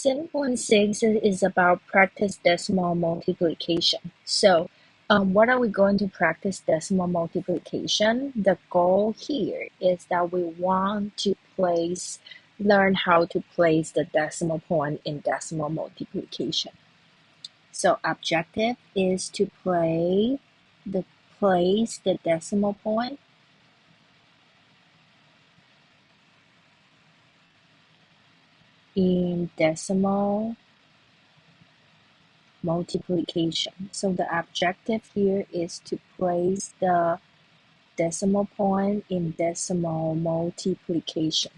7.6 is about practice decimal multiplication. So what are we going to practice decimal multiplication? The goal here is that we want to learn how to place the decimal point in decimal multiplication. So objective is to place the decimal point in decimal multiplication. So the objective here is to place the decimal point in decimal multiplication.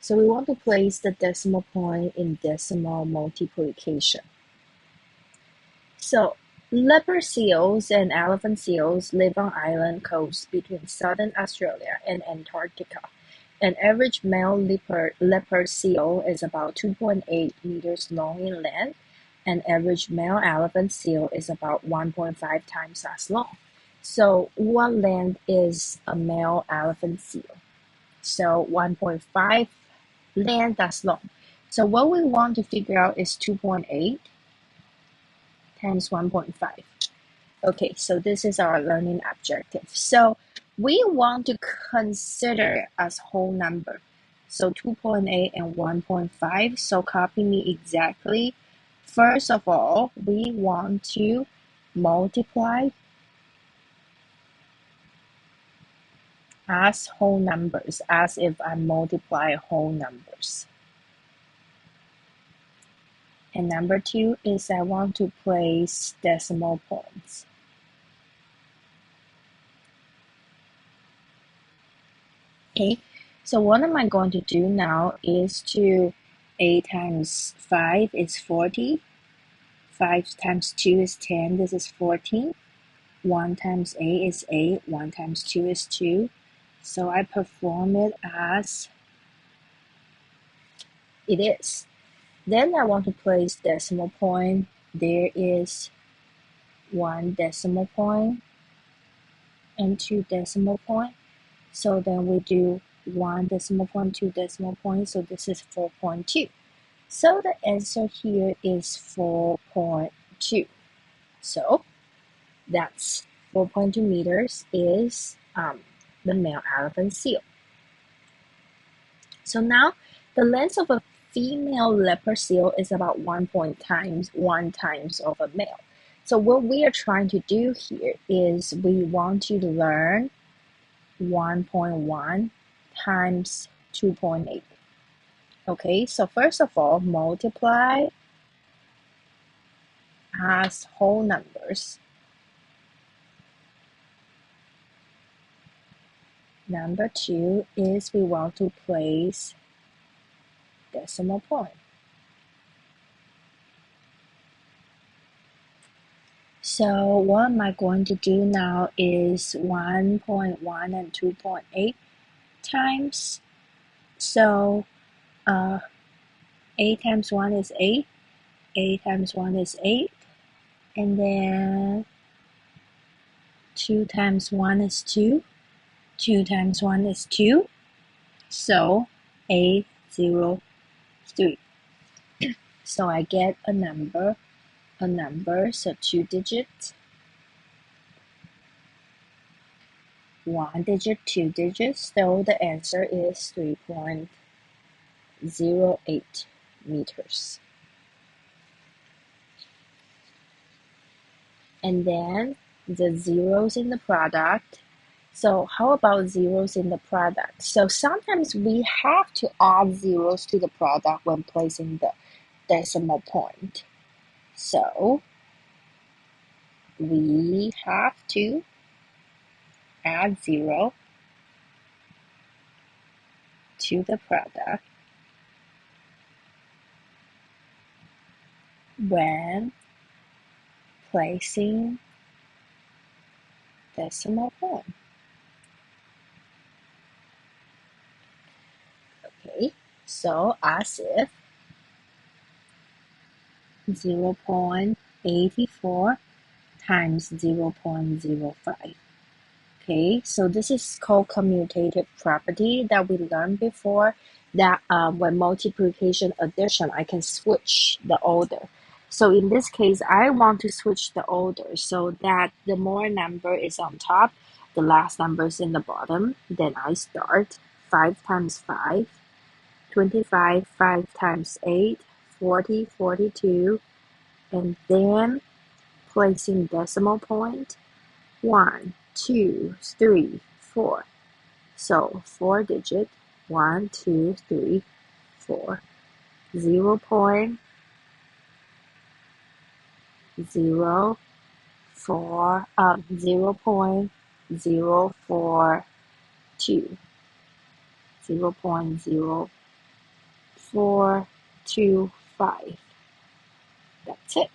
So we want to place the decimal point in decimal multiplication. So leopard seals and elephant seals live on island coasts between southern Australia and Antarctica. An average male leopard seal is about 2.8 meters long in length. An average male elephant seal is about 1.5 times as long. So what length is a male elephant seal? So 1.5 length as long. So what we want to figure out is 2.8 times 1.5. Okay, so this is our learning objective. So we want to consider as whole number. So 2.8 and 1.5. So copy me exactly. First of all, we want to multiply as whole numbers, as if I multiply whole numbers. And number two is I want to place decimal points. Okay, so what am I going to do now is to 8 times 5 is 40. 5 times 2 is 10, this is 14. 1 times 8 is 8, 1 times 2 is 2. So I perform it as it is. Then I want to place decimal point. There is 1 decimal point and 2 decimal point. So then we do 1 decimal point, 2 decimal points. So this is 4.2. So the answer here is 4.2. So that's 4.2 meters is the male elephant seal. So now the length of a female leopard seal is about 1 times of a male. So what we are trying to do here is we want to learn 1.1 times 2.8. Okay, so first of all, multiply as whole numbers. Number two is we want to place decimal point. So what am I going to do now is 1.1 and 2.8 times. So 8 times 1 is 8. 8 times 1 is 8. And then 2 times 1 is 2. 2 times 1 is 2. So 803. So I get a number, so 2 digits, 1 digit, 2 digits. So the answer is 3.08 meters. And then the zeros in the product. So how about zeros in the product? So sometimes we have to add zeros to the product when placing the decimal point. So we have to add 0 to the product when placing decimal point. Okay, so as if 0.84 times 0.05. Okay, so this is called commutative property that we learned before. that when multiplication addition, I can switch the order. So in this case, I want to switch the order so that the more number is on top, the last number is in the bottom. Then I start 5 times 5, 25, 5 times 8, 40, 42, and then placing decimal point, 1, 2, 3, 4. So 4 digit, 1, 2, 3, 4. 0.042, 0.0425. That's it.